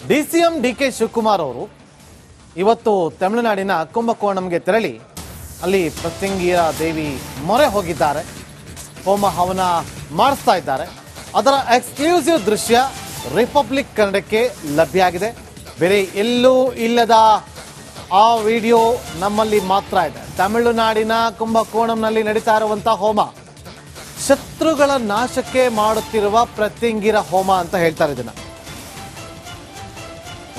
DCM DK Shivakumar ಅವರು ಇವತ್ತು ತಮಿಳುನಾಡಿನ ಕುಂಭಕೋಣಂಗೆ ತೆರಳಿ ಅಲ್ಲಿ ಪ್ರತ್ಯಂಗಿರ ದೇವಿ ಮೊರೆ ಹೋಗಿದ್ದಾರೆ. ಹೋಮ ಹವನ ಮಾಡಿಸ್ತಾ ಇದ್ದಾರೆ. ಅದರ ಎಕ್ಸ್ಕ್ಲೂಸಿವ್ ದೃಶ್ಯ ರಿಪಬ್ಲಿಕ್ ಕನ್ನಡಕ್ಕೆ ಲಭ್ಯ ಆಗಿದೆ. ಬೇರೆ ಎಲ್ಲೂ ಇಲ್ಲದ ಆ ವಿಡಿಯೋ ನಮ್ಮಲ್ಲಿ ಮಾತ್ರ ಇದೆ. ತಮಿಳುನಾಡಿನ ಕುಂಭಕೋಣಂನಲ್ಲಿ ನಡೀತಾ ಇರುವಂತಹ ಹೋಮ ಶತ್ರುಗಳ ನಾಶಕ್ಕೆ ಮಾಡುತ್ತಿರುವ ಪ್ರತ್ಯಂಗಿರ ಹೋಮ ಅಂತ ಹೇಳ್ತಾರೆ ಇದನ್ನ.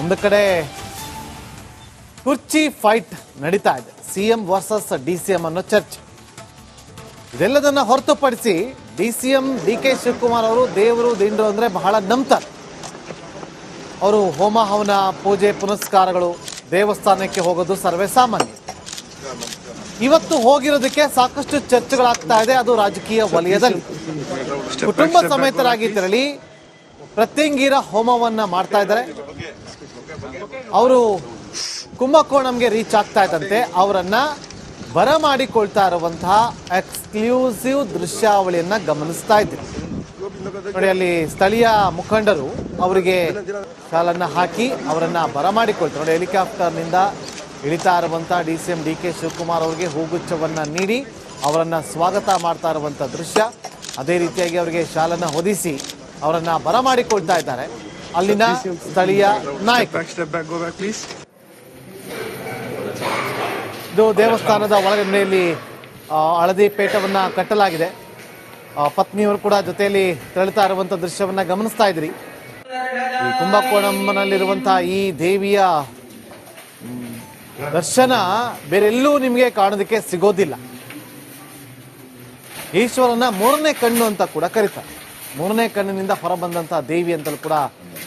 ಒಂದು ಕಡೆ ಕುರ್ಚಿ ಫೈಟ್ ನಡೀತಾ ಇದೆ. ಸಿಎಂ ವರ್ಸಸ್ ಡಿಸಿಎಂ ಅನ್ನೋ ಚರ್ಚೆ. ಇದೆಲ್ಲದನ್ನ ಹೊರತುಪಡಿಸಿ ಡಿಸಿಎಂ ಡಿಕೆ ಶಿವಕುಮಾರ್ ಅವರು ದೇವರು ದಿಂಡ್ರು ಅಂದ್ರೆ ಬಹಳ ನಂಬ್ತಾರೆ. ಅವರು ಹೋಮ ಹವನ ಪೂಜೆ ಪುನಸ್ಕಾರಗಳು ದೇವಸ್ಥಾನಕ್ಕೆ ಹೋಗೋದು ಸರ್ವೇ ಸಾಮಾನ್ಯ. ಇವತ್ತು ಹೋಗಿರೋದಕ್ಕೆ ಸಾಕಷ್ಟು ಚರ್ಚೆಗಳಾಗ್ತಾ ಇದೆ. ಅದು ರಾಜಕೀಯ ವಲಯದಲ್ಲಿ ಕುಟುಂಬ ಸಮೇತರಾಗಿ ತೆರಳಿ ಪ್ರತ್ಯಂಗಿರ ಹೋಮವನ್ನ ಮಾಡ್ತಾ ಇದ್ದಾರೆ. ಅವರು ಕುಂಭಕೋಣಂಗೆ ರೀಚ್ ಆಗ್ತಾ ಇದ್ದಂತೆ ಅವರನ್ನ ಬರಮಾಡಿಕೊಳ್ತಾ ಇರುವಂತಹ ಎಕ್ಸ್ಕ್ಲೂಸಿವ್ ದೃಶ್ಯಾವಳಿಯನ್ನ ಗಮನಿಸ್ತಾ ಇದ್ದೀವಿ. ನೋಡಿ, ಅಲ್ಲಿ ಸ್ಥಳೀಯ ಮುಖಂಡರು ಅವರಿಗೆ ಶಾಲನ್ನ ಹಾಕಿ ಅವರನ್ನ ಬರಮಾಡಿಕೊಳ್ತಾರೆ. ನೋಡಿ, ಹೆಲಿಕಾಪ್ಟರ್ನಿಂದ ಇಳಿತಾ ಇರುವಂತಹ ಡಿಸಿಎಂ ಡಿಕೆ ಶಿವಕುಮಾರ್ ಅವರಿಗೆ ಹೂಗುಚ್ಛವನ್ನ ನೀಡಿ ಅವರನ್ನ ಸ್ವಾಗತ ಮಾಡ್ತಾ ಇರುವಂತಹ ದೃಶ್ಯ. ಅದೇ ರೀತಿಯಾಗಿ ಅವರಿಗೆ ಶಾಲನ್ನ ಹೊದಿಸಿ ಅವರನ್ನ ಬರಮಾಡಿಕೊಳ್ತಾ ಇದ್ದಾರೆ ಅಲ್ಲಿನ ಸ್ಥಳೀಯ ನಾಯಕರು. ಇದು ದೇವಸ್ಥಾನದ ಒಳಗಡೆಯಲ್ಲಿ ಹಳದಿ ಪೇಟವನ್ನ ಕಟ್ಟಲಾಗಿದೆ. ಪತ್ನಿಯವರು ಕೂಡ ಜೊತೆಯಲ್ಲಿ ತೆರಳುತ್ತಾ ಇರುವಂತಹ ದೃಶ್ಯವನ್ನ ಗಮನಿಸ್ತಾ ಇದ್ರಿ. ಈ ಕುಂಭಕೋಣಂನಲ್ಲಿರುವಂತಹ ಈ ದೇವಿಯ ದರ್ಶನ ಬೇರೆಲ್ಲೂ ನಿಮಗೆ ಕಾಣೋದಕ್ಕೆ ಸಿಗೋದಿಲ್ಲ. ಈಶ್ವರನ ಮೂರನೇ ಕಣ್ಣು ಅಂತ ಕೂಡ ಕರೀತಾರೆ. ಮೂರನೇ ಕಣ್ಣಿನಿಂದ ಹೊರಬಂದಂತಹ ದೇವಿ ಅಂತಲೂ ಕೂಡ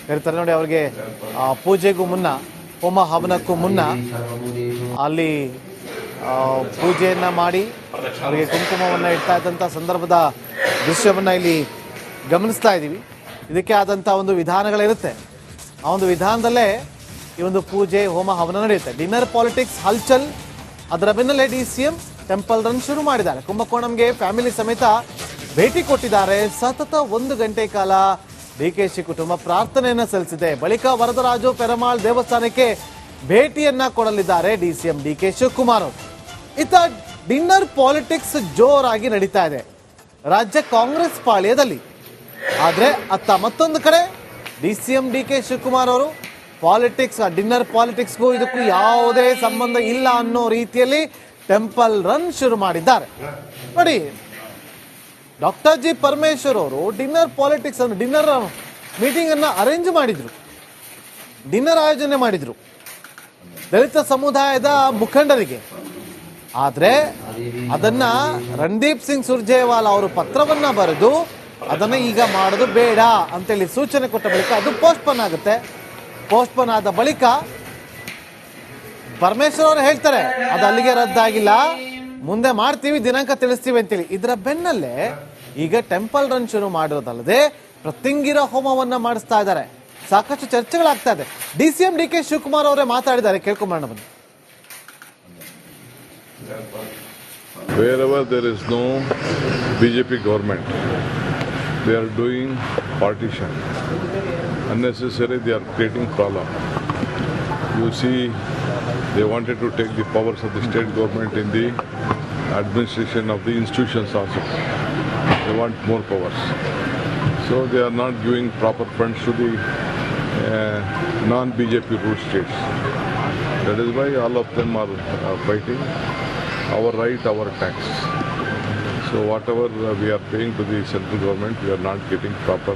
ಕರೀತಾರೆ. ನೋಡಿ, ಅವರಿಗೆ ಪೂಜೆಗೂ ಮುನ್ನ, ಹೋಮ ಹವನಕ್ಕೂ ಮುನ್ನ ಅಲ್ಲಿ ಪೂಜೆಯನ್ನ ಮಾಡಿ ಅವರಿಗೆ ಕುಂಕುಮವನ್ನ ಇಡ್ತಾ ಇದ್ದಂಥ ಸಂದರ್ಭದ ದೃಶ್ಯವನ್ನ ಇಲ್ಲಿ ಗಮನಿಸ್ತಾ ಇದ್ದೀವಿ. ಇದಕ್ಕೆ ಆದಂಥ ಒಂದು ವಿಧಾನಗಳಿರುತ್ತೆ. ಆ ಒಂದು ವಿಧಾನದಲ್ಲೇ ಈ ಒಂದು ಪೂಜೆ ಹೋಮ ಹವನ ನಡೆಯುತ್ತೆ. ಡಿನ್ನರ್ ಪಾಲಿಟಿಕ್ಸ್ ಹಲ್ಚಲ್, ಅದರ ಬೆನ್ನಲ್ಲೇ ಡಿಸಿಎಂ ಟೆಂಪಲ್ ರನ್ ಶುರು ಮಾಡಿದ್ದಾರೆ. ಕುಂಭಕೋಣಂಗೆ ಫ್ಯಾಮಿಲಿ ಸಮೇತ ಭೇಟಿ ಕೊಟ್ಟಿದ್ದಾರೆ. ಸತತ 1 ಗಂಟೆ ಕಾಲ ಡಿಕೆಶಿ ಕುಟುಂಬ ಪ್ರಾರ್ಥನೆಯನ್ನ ಸಲ್ಲಿಸಿದೆ. ಬಳಿಕ ವರದರಾಜು ಪೆರಮಾಳ್ ದೇವಸ್ಥಾನಕ್ಕೆ ಭೇಟಿಯನ್ನ ಕೊಡಲಿದ್ದಾರೆ ಡಿಸಿಎಂ ಡಿಕೆ ಶಿವಕುಮಾರ್ ಅವರು. ಇತ್ತ ಡಿನ್ನರ್ ಪಾಲಿಟಿಕ್ಸ್ ಜೋರಾಗಿ ನಡೀತಾ ಇದೆ ರಾಜ್ಯ ಕಾಂಗ್ರೆಸ್ ಪಾಳ್ಯದಲ್ಲಿ. ಆದ್ರೆ ಅತ್ತ ಮತ್ತೊಂದು ಕಡೆ ಡಿಸಿಎಂ ಡಿಕೆ ಶಿವಕುಮಾರ್ ಅವರು ಪಾಲಿಟಿಕ್ಸ್, ಡಿನ್ನರ್ ಪಾಲಿಟಿಕ್ಸ್ಗೂ ಇದಕ್ಕೂ ಯಾವುದೇ ಸಂಬಂಧ ಇಲ್ಲ ಅನ್ನೋ ರೀತಿಯಲ್ಲಿ ಟೆಂಪಲ್ ರನ್ ಶುರು ಮಾಡಿದ್ದಾರೆ. ನೋಡಿ, ಡಾಕ್ಟರ್ ಜಿ ಪರಮೇಶ್ವರ್ ಅವರು ಡಿನ್ನರ್ ಪಾಲಿಟಿಕ್ಸ್ ಅನ್ನು, ಡಿನ್ನರ್ ಮೀಟಿಂಗ್ ಅನ್ನ ಅರೇಂಜ್ ಮಾಡಿದ್ರು, ಡಿನ್ನರ್ ಆಯೋಜನೆ ಮಾಡಿದ್ರು ದಲಿತ ಸಮುದಾಯದ ಮುಖಂಡರಿಗೆ. ಆದ್ರೆ ಅದನ್ನ ರಣದೀಪ್ ಸಿಂಗ್ ಸುರ್ಜೇವಾಲಾ ಅವರು ಪತ್ರವನ್ನ ಬರೆದು ಅದನ್ನ ಈಗ ಮಾಡೋದು ಬೇಡ ಅಂತೇಳಿ ಸೂಚನೆ ಕೊಟ್ಟ ಬಳಿಕ ಅದು ಪೋಸ್ಟ್ಪೋನ್ ಆಗುತ್ತೆ. ಪೋಸ್ಟ್ಪೋನ್ ಆದ ಬಳಿಕ ಪರಮೇಶ್ವರ್ ಅವರು ಹೇಳ್ತಾರೆ ಅದು ಅಲ್ಲಿಗೆ ರದ್ದಾಗಿಲ್ಲ, ಮುಂದೆ ಮಾಡ್ತೀವಿ, ದಿನಾಂಕ ತಿಳಿಸ್ತೀವಿ ಅಂತೇಳಿ. ಇದರ ಬೆನ್ನಲ್ಲೇ ಈಗ ಟೆಂಪಲ್ ರನ್ ಶುರು ಮಾಡಿರೋದಲ್ಲದೆ ಪ್ರತ್ಯಂಗಿರ ಹೋಮವನ್ನ ಮಾಡಿಸ್ತಾ ಇದ್ದಾರೆ. ಸಾಕಷ್ಟು ಚರ್ಚೆಗಳಾಗ್ತಾ ಇದೆ. ಡಿಸಿಎಂ ಡಿಕೆ ಶಿವಕುಮಾರ್ ಅವರೇ ಮಾತಾಡಿದ್ದಾರೆ, ಕೇಳ್ಕೊಂಬರೋಣ ಬನ್ನಿ. Wherever there is no BJP government, they are doing partition. Unnecessary, they are creating problem. You see, they wanted to take the powers of the state government in the administration of the institutions also. They want more powers. So they are not giving proper funds to the non-BJP ruled states. That is why all of them are fighting our right, our tax. So whatever we are paying to the central government, we are not getting proper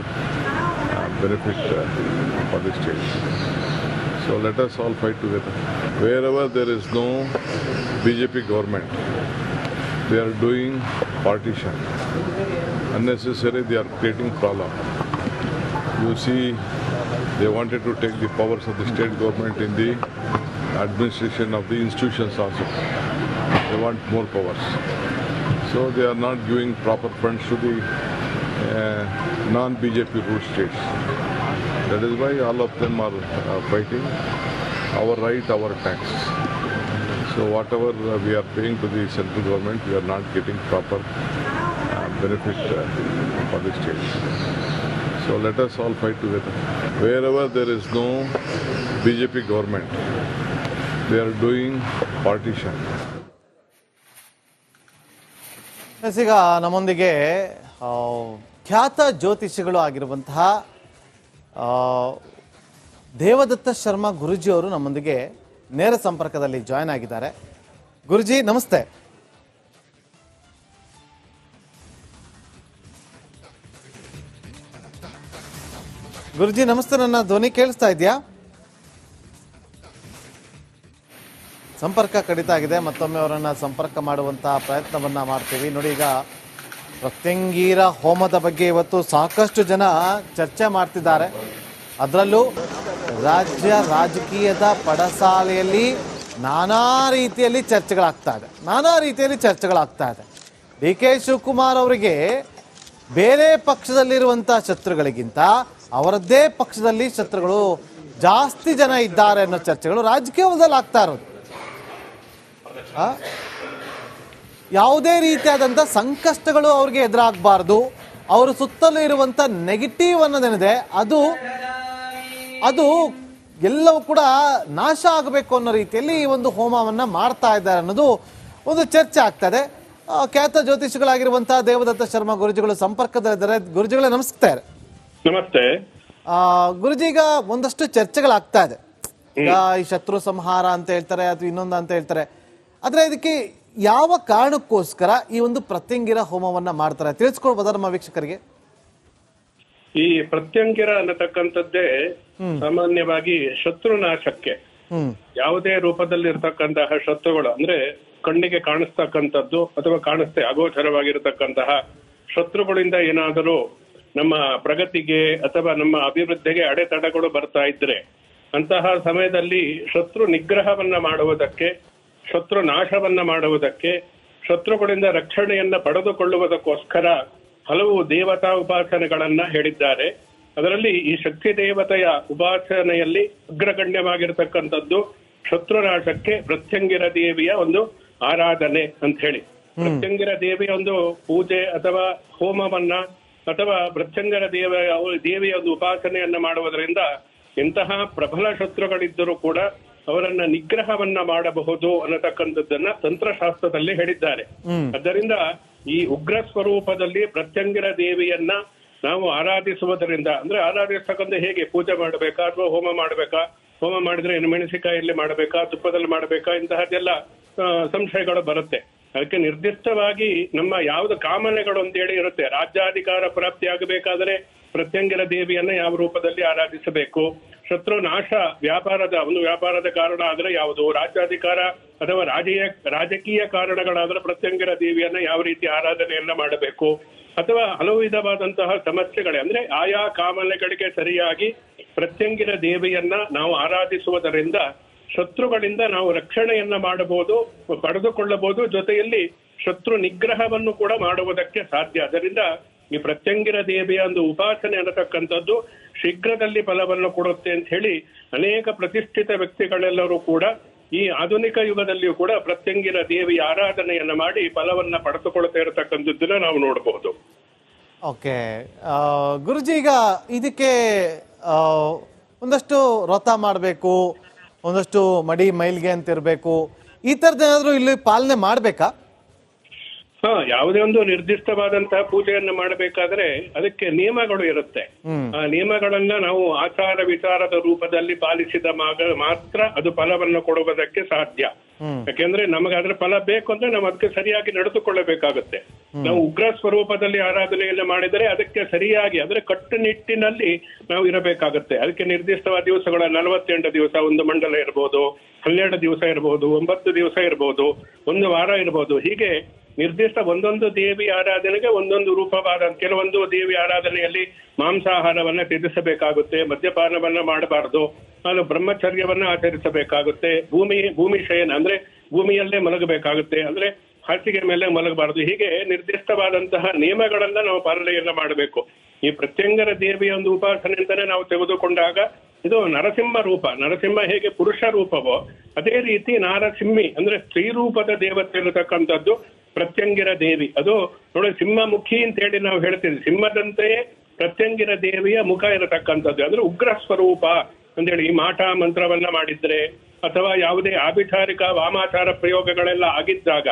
benefit for the states. So let us all fight together. Wherever there is no BJP government, they are doing partition. Unnecessary, they are creating problem. You see, they wanted to take the powers of the state government in the administration of the institutions also. They want more powers. So they are not giving proper funds to the non-BJP ruled states. That is why all of them are fighting our right, our tax. So whatever we are paying to the central government, we are not getting proper benefit for the states. So So let us all fight together. Wherever there is no BJP government, they are doing partition. ಈಗ ನಮ್ಮೊಂದಿಗೆ ಖ್ಯಾತ ಜ್ಯೋತಿಷಿಗಳು ಆಗಿರುವಂತಹ ದೇವದತ್ತ ಶರ್ಮಾ ಗುರುಜಿ ಅವರು ನಮ್ಮೊಂದಿಗೆ ನೇರ ಸಂಪರ್ಕದಲ್ಲಿ join ಆಗಿದ್ದಾರೆ. ಗುರುಜಿ ನಮಸ್ತೆ. ಗುರುಜಿ ನಮಸ್ತೆ, ನನ್ನ ಧ್ವನಿ ಕೇಳಿಸ್ತಾ ಇದೆಯಾ? ಸಂಪರ್ಕ ಕಡಿತ ಆಗಿದೆ. ಮತ್ತೊಮ್ಮೆ ಅವರನ್ನು ಸಂಪರ್ಕ ಮಾಡುವಂತಹ ಪ್ರಯತ್ನವನ್ನ ಮಾಡ್ತೀವಿ. ನೋಡಿ, ಈಗ ಪ್ರತ್ಯಂಗಿರ ಹೋಮದ ಬಗ್ಗೆ ಇವತ್ತು ಸಾಕಷ್ಟು ಜನ ಚರ್ಚೆ ಮಾಡ್ತಿದ್ದಾರೆ. ಅದರಲ್ಲೂ ರಾಜ್ಯ ರಾಜಕೀಯದ ಪಡಸಾಲೆಯಲ್ಲಿ ನಾನಾ ರೀತಿಯಲ್ಲಿ ಚರ್ಚೆಗಳಾಗ್ತಾ ಇದೆ. ಡಿ ಕೆ ಶಿವಕುಮಾರ್ ಅವರಿಗೆ ಬೇರೆ ಪಕ್ಷದಲ್ಲಿರುವಂಥ ಶತ್ರುಗಳಿಗಿಂತ ಅವರದ್ದೇ ಪಕ್ಷದಲ್ಲಿ ಶತ್ರುಗಳು ಜಾಸ್ತಿ ಜನ ಇದ್ದಾರೆ ಅನ್ನೋ ಚರ್ಚೆಗಳು ರಾಜಕೀಯದಲ್ಲಿ ಆಗ್ತಾ ಇರೋದು. ಯಾವುದೇ ರೀತಿಯಾದಂಥ ಸಂಕಷ್ಟಗಳು ಅವ್ರಿಗೆ ಎದುರಾಗಬಾರ್ದು, ಅವರ ಸುತ್ತಲೂ ಇರುವಂಥ ನೆಗೆಟಿವ್ ಅನ್ನೋದೇನಿದೆ ಅದು ಎಲ್ಲವೂ ಕೂಡ ನಾಶ ಆಗಬೇಕು ಅನ್ನೋ ರೀತಿಯಲ್ಲಿ ಈ ಒಂದು ಹೋಮವನ್ನು ಮಾಡ್ತಾ ಇದ್ದಾರೆ ಅನ್ನೋದು ಒಂದು ಚರ್ಚೆ ಆಗ್ತದೆ. ಖ್ಯಾತ ಜ್ಯೋತಿಷಿಗಳಾಗಿರುವಂತಹ ದೇವದತ್ತ ಶರ್ಮಾ ಗುರುಜಿಗಳು ಸಂಪರ್ಕದಲ್ಲಿದ್ದಾರೆ. ಗುರುಜಿಗಳೇ ನಮಸ್ಕಾರ. ನಮಸ್ತೆ. ಗುರುಜಿ, ಈಗ ಒಂದಷ್ಟು ಚರ್ಚೆಗಳಾಗ್ತಾ ಇದೆ. ಈಗ ಈ ಶತ್ರು ಸಂಹಾರ ಅಂತ ಹೇಳ್ತಾರೆ, ಅಥವಾ ಇನ್ನೊಂದು ಅಂತ ಹೇಳ್ತಾರೆ. ಆದ್ರೆ ಇದಕ್ಕೆ ಯಾವ ಕಾರಣಕ್ಕೋಸ್ಕರ ಈ ಒಂದು ಪ್ರತ್ಯಂಗಿರ ಹೋಮವನ್ನ ಮಾಡ್ತಾರೆ ತಿಳಿಸ್ಕೊಳ್ಬೋದಾ ನಮ್ಮ ವೀಕ್ಷಕರಿಗೆ? ಈ ಪ್ರತ್ಯಂಗಿರ ಅನ್ನತಕ್ಕಂಥದ್ದೇ ಸಾಮಾನ್ಯವಾಗಿ ಶತ್ರುನಾಶಕ್ಕೆ, ಯಾವುದೇ ರೂಪದಲ್ಲಿ ಇರತಕ್ಕಂತಹ ಶತ್ರುಗಳು ಅಂದ್ರೆ ಕಣ್ಣಿಗೆ ಕಾಣಿಸ್ತಕ್ಕಂಥದ್ದು ಅಥವಾ ಕಾಣಿಸ್ತೆ ಅಗೋಚರವಾಗಿರತಕ್ಕಂತಹ ಶತ್ರುಗಳಿಂದ ಏನಾದರೂ ನಮ್ಮ ಪ್ರಗತಿಗೆ ಅಥವಾ ನಮ್ಮ ಅಭಿವೃದ್ಧಿಗೆ ಅಡೆತಡೆಗಳು ಬರ್ತಾ ಇದ್ರೆ ಅಂತಹ ಸಮಯದಲ್ಲಿ ಶತ್ರು ನಿಗ್ರಹವನ್ನ ಮಾಡುವುದಕ್ಕೆ, ಶತ್ರು ನಾಶವನ್ನ ಮಾಡುವುದಕ್ಕೆ, ಶತ್ರುಗಳಿಂದ ರಕ್ಷಣೆಯನ್ನ ಪಡೆದುಕೊಳ್ಳುವುದಕ್ಕೋಸ್ಕರ ಹಲವು ದೇವತಾ ಉಪಾಸನೆಗಳನ್ನ ಹೇಳಿದ್ದಾರೆ. ಅದರಲ್ಲಿ ಈ ಶಕ್ತಿ ದೇವತೆಯ ಉಪಾಸನೆಯಲ್ಲಿ ಅಗ್ರಗಣ್ಯವಾಗಿರತಕ್ಕಂಥದ್ದು ಶತ್ರುನಾಶಕ್ಕೆ ಪ್ರತ್ಯಂಗಿರ ದೇವಿಯ ಒಂದು ಆರಾಧನೆ ಅಂತ ಹೇಳಿ. ಪ್ರತ್ಯಂಗಿರ ದೇವಿಯ ಒಂದು ಪೂಜೆ ಅಥವಾ ಹೋಮವನ್ನ ಅಥವಾ ಪ್ರತ್ಯಂಗಿರ ದೇವಿಯ ಒಂದು ಉಪಾಸನೆಯನ್ನ ಮಾಡುವುದರಿಂದ ಎಂತಹ ಪ್ರಬಲ ಶತ್ರುಗಳಿದ್ದರೂ ಕೂಡ ಅವರನ್ನ ನಿಗ್ರಹವನ್ನ ಮಾಡಬಹುದು ಅನ್ನತಕ್ಕಂಥದ್ದನ್ನ ತಂತ್ರಶಾಸ್ತ್ರದಲ್ಲಿ ಹೇಳಿದ್ದಾರೆ. ಆದ್ದರಿಂದ ಈ ಉಗ್ರ ಸ್ವರೂಪದಲ್ಲಿ ಪ್ರತ್ಯಂಗಿರ ದೇವಿಯನ್ನ ನಾವು ಆರಾಧಿಸುವುದರಿಂದ, ಅಂದ್ರೆ ಆರಾಧಿಸ್ತಕ್ಕಂಥ ಹೇಗೆ ಪೂಜೆ ಮಾಡಬೇಕಾ ಅಥವಾ ಹೋಮ ಮಾಡಬೇಕಾ, ಹೋಮ ಮಾಡಿದ್ರೆ ಮೆಣಸಿಕಾಯಲ್ಲಿ ಮಾಡಬೇಕಾ, ತುಪ್ಪದಲ್ಲಿ ಮಾಡಬೇಕಾ, ಇಂತಹದ್ದೆಲ್ಲ ಸಂಶಯಗಳು ಬರುತ್ತೆ. ಅದಕ್ಕೆ ನಿರ್ದಿಷ್ಟವಾಗಿ ನಮ್ಮ ಯಾವ್ದು ಕಾಮನೆಗಳು ಅಂತೇಳಿ ಇರುತ್ತೆ. ರಾಜ್ಯಾಧಿಕಾರ ಪ್ರಾಪ್ತಿ ಆಗಬೇಕಾದ್ರೆ ಪ್ರತ್ಯಂಗಿರ ದೇವಿಯನ್ನ ಯಾವ ರೂಪದಲ್ಲಿ ಆರಾಧಿಸಬೇಕು, ಶತ್ರು ನಾಶ ವ್ಯಾಪಾರದ ಕಾರಣ ಆದ್ರೆ ಯಾವುದು, ರಾಜ್ಯಾಧಿಕಾರ ಅಥವಾ ರಾಜಕೀಯ ಕಾರಣಗಳಾದ್ರೆ ಪ್ರತ್ಯಂಗಿರ ದೇವಿಯನ್ನ ಯಾವ ರೀತಿ ಆರಾಧನೆಯನ್ನ ಮಾಡಬೇಕು, ಅಥವಾ ಹಲವು ವಿಧವಾದಂತಹ ಸಮಸ್ಯೆಗಳೇ ಅಂದ್ರೆ ಆಯಾ ಕಾಮನೆಗಳಿಗೆ ಸರಿಯಾಗಿ ಪ್ರತ್ಯಂಗಿರ ದೇವಿಯನ್ನ ನಾವು ಆರಾಧಿಸುವುದರಿಂದ ಶತ್ರುಗಳಿಂದ ನಾವು ರಕ್ಷಣೆಯನ್ನ ಮಾಡಬಹುದು, ಪಡೆದುಕೊಳ್ಳಬಹುದು, ಜೊತೆಯಲ್ಲಿ ಶತ್ರು ನಿಗ್ರಹವನ್ನು ಕೂಡ ಮಾಡುವುದಕ್ಕೆ ಸಾಧ್ಯ. ಅದರಿಂದ ಈ ಪ್ರತ್ಯಂಗಿರ ದೇವಿಯ ಒಂದು ಉಪಾಸನೆ ಅನ್ನತಕ್ಕಂಥದ್ದು ಶೀಘ್ರದಲ್ಲಿ ಫಲವನ್ನು ಕೊಡುತ್ತೆ ಅಂತ ಹೇಳಿ ಅನೇಕ ಪ್ರತಿಷ್ಠಿತ ವ್ಯಕ್ತಿಗಳೆಲ್ಲರೂ ಕೂಡ ಈ ಆಧುನಿಕ ಯುಗದಲ್ಲಿಯೂ ಕೂಡ ಪ್ರತ್ಯಂಗಿರ ದೇವಿಯ ಆರಾಧನೆಯನ್ನ ಮಾಡಿ ಫಲವನ್ನ ಪಡೆದುಕೊಳ್ತಾ ಇರತಕ್ಕಂಥದ್ದನ್ನ ನಾವು ನೋಡಬಹುದು. ಓಕೆ ಗುರುಜಿ, ಈಗ ಇದಕ್ಕೆ ಒಂದಷ್ಟು ವ್ರತ ಮಾಡಬೇಕು, ಒಂದಷ್ಟು ಮಡಿ ಮೈಲ್ಗೆ ಅಂತ ಇರಬೇಕು, ಈ ತರದೇನಾದ್ರೂ ಇಲ್ಲಿ ಪಾಲನೆ ಮಾಡ್ಬೇಕಾ? ಯಾವುದೇ ಒಂದು ನಿರ್ದಿಷ್ಟವಾದಂತಹ ಪೂಜೆಯನ್ನು ಮಾಡಬೇಕಾದ್ರೆ ಅದಕ್ಕೆ ನಿಯಮಗಳು ಇರುತ್ತೆ. ಆ ನಿಯಮಗಳನ್ನ ನಾವು ಆಚಾರ ವಿಚಾರದ ರೂಪದಲ್ಲಿ ಪಾಲಿಸಿದ ಮಾತ್ರ ಅದು ಫಲವನ್ನು ಕೊಡುವುದಕ್ಕೆ ಸಾಧ್ಯ. ಯಾಕೆಂದ್ರೆ ನಮಗೆ ಅದ್ರ ಫಲ ಬೇಕು ಅಂದ್ರೆ ನಾವು ಅದಕ್ಕೆ ಸರಿಯಾಗಿ ನಡೆದುಕೊಳ್ಳಬೇಕಾಗುತ್ತೆ. ನಾವು ಉಗ್ರ ಸ್ವರೂಪದಲ್ಲಿ ಆರಾಧನೆಯನ್ನ ಮಾಡಿದರೆ ಅದಕ್ಕೆ ಸರಿಯಾಗಿ ಅಂದ್ರೆ ಕಟ್ಟುನಿಟ್ಟಿನಲ್ಲಿ ನಾವು ಇರಬೇಕಾಗುತ್ತೆ. ಅದಕ್ಕೆ ನಿರ್ದಿಷ್ಟವಾದ ದಿವಸಗಳ 48 ದಿವಸ, ಒಂದು ಮಂಡಲ ಇರಬಹುದು, 12 ದಿವಸ ಇರಬಹುದು, 9 ದಿವಸ ಇರಬಹುದು, ಒಂದು ವಾರ ಇರಬಹುದು. ಹೀಗೆ ನಿರ್ದಿಷ್ಟ ಒಂದೊಂದು ದೇವಿ ಆರಾಧನೆಗೆ ಒಂದೊಂದು ರೂಪವಾದ, ಕೆಲವೊಂದು ದೇವಿ ಆರಾಧನೆಯಲ್ಲಿ ಮಾಂಸಾಹಾರವನ್ನ ತ್ಯಜಿಸಬೇಕಾಗುತ್ತೆ, ಮದ್ಯಪಾನವನ್ನ ಮಾಡಬಾರದು, ಅದು ಬ್ರಹ್ಮಚರ್ಯವನ್ನ ಆಚರಿಸಬೇಕಾಗುತ್ತೆ, ಭೂಮಿ ಶಯನ ಅಂದ್ರೆ ಭೂಮಿಯಲ್ಲೇ ಮಲಗಬೇಕಾಗುತ್ತೆ, ಅಂದ್ರೆ ಹಾಸಿಗೆ ಮೇಲೆ ಮಲಗಬಾರದು. ಹೀಗೆ ನಿರ್ದಿಷ್ಟವಾದಂತಹ ನಿಯಮಗಳನ್ನ ನಾವು ಪಾಲನೆಯನ್ನ ಮಾಡಬೇಕು. ಈ ಪ್ರತ್ಯಂಗರ ದೇವಿಯ ಒಂದು ಉಪಾಸನೆ ಅಂತಾನೆ ನಾವು ತೆಗೆದುಕೊಂಡಾಗ ಇದು ನರಸಿಂಹ ರೂಪ. ನರಸಿಂಹ ಹೇಗೆ ಪುರುಷ ರೂಪವೋ ಅದೇ ರೀತಿ ನಾರಸಿಂಹಿ ಅಂದ್ರೆ ಸ್ತ್ರೀ ರೂಪದ ದೇವತೆ ಇರತಕ್ಕಂಥದ್ದು ಪ್ರತ್ಯಂಗಿರ ದೇವಿ. ಅದು ನೋಡಿ, ಸಿಂಹಮುಖಿ ಅಂತ ಹೇಳಿ ನಾವು ಹೇಳ್ತೀವಿ. ಸಿಂಹದಂತೆಯೇ ಪ್ರತ್ಯಂಗಿರ ದೇವಿಯ ಮುಖ ಇರತಕ್ಕಂಥದ್ದು, ಅಂದ್ರೆ ಉಗ್ರ ಸ್ವರೂಪ ಅಂತೇಳಿ ಈ ಮಾಟ ಮಂತ್ರವನ್ನ ಮಾಡಿದ್ರೆ ಅಥವಾ ಯಾವುದೇ ಆಭಿಚಾರಿಕ ವಾಮಾಚಾರ ಪ್ರಯೋಗಗಳೆಲ್ಲ ಆಗಿದ್ದಾಗ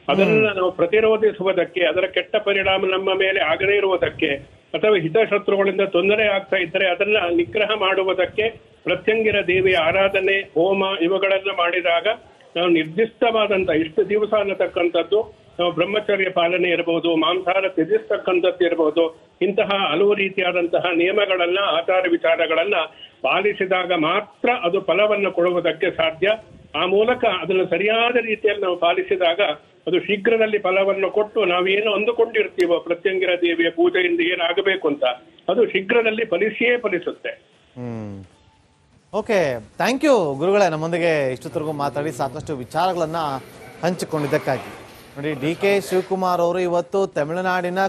ಅದನ್ನ ನಾವು ಪ್ರತಿರೋಧಿಸುವುದಕ್ಕೆ, ಅದರ ಕೆಟ್ಟ ಪರಿಣಾಮ ನಮ್ಮ ಮೇಲೆ ಆಗದೇ ಇರುವುದಕ್ಕೆ ಅಥವಾ ಹಿತಶತ್ರುಗಳಿಂದ ತೊಂದರೆ ಆಗ್ತಾ ಇದ್ದರೆ ಅದನ್ನ ನಿಗ್ರಹ ಮಾಡುವುದಕ್ಕೆ ಪ್ರತ್ಯಂಗಿರ ದೇವಿಯ ಆರಾಧನೆ, ಹೋಮ ಇವುಗಳನ್ನ ಮಾಡಿದಾಗ ನಾವು ನಿರ್ದಿಷ್ಟವಾದಂತ ಇಷ್ಟು ದಿವಸ ಅನ್ನತಕ್ಕಂಥದ್ದು ನಾವು ಬ್ರಹ್ಮಚರ್ಯ ಪಾಲನೆ ಇರಬಹುದು, ಮಾಂಸಾಹಾರ ತ್ಯಜಿಸ್ತಕ್ಕಂಥದ್ದು ಇರಬಹುದು, ಇಂತಹ ಹಲವು ರೀತಿಯಾದಂತಹ ನಿಯಮಗಳನ್ನ, ಆಚಾರ ವಿಚಾರಗಳನ್ನ ಪಾಲಿಸಿದಾಗ ಮಾತ್ರ ಅದು ಫಲವನ್ನು ಕೊಡುವುದಕ್ಕೆ ಸಾಧ್ಯ. ಆ ಮೂಲಕ ಅದನ್ನು ಸರಿಯಾದ ರೀತಿಯಲ್ಲಿ ನಾವು ಪಾಲಿಸಿದಾಗ ಅದು ಶೀಘ್ರದಲ್ಲಿ ಫಲವನ್ನು ಕೊಟ್ಟು ನಾವೇನು ಅಂದುಕೊಂಡಿರ್ತೀವೋ ಪ್ರತ್ಯಂಗಿರ ದೇವಿಯ ಪೂಜೆಯಿಂದ ಏನಾಗಬೇಕು ಅಂತ ಅದು ಶೀಘ್ರದಲ್ಲಿ ಫಲಿಸಿಯೇ ಫಲಿಸುತ್ತೆ. ಓಕೆ, ಥ್ಯಾಂಕ್ ಯು ಗುರುಗಳೇ, ನಮ್ಮೊಂದಿಗೆ ಇಷ್ಟೊತ್ತರೆಗೂ ಮಾತಾಡಿ ಸಾಕಷ್ಟು ವಿಚಾರಗಳನ್ನ ಹಂಚಿಕೊಂಡಿದ್ದಕ್ಕಾಗಿ. ನೋಡಿ, ಡಿ ಕೆ ಶಿವಕುಮಾರ್ ಅವರು ಇವತ್ತು ತಮಿಳುನಾಡಿನ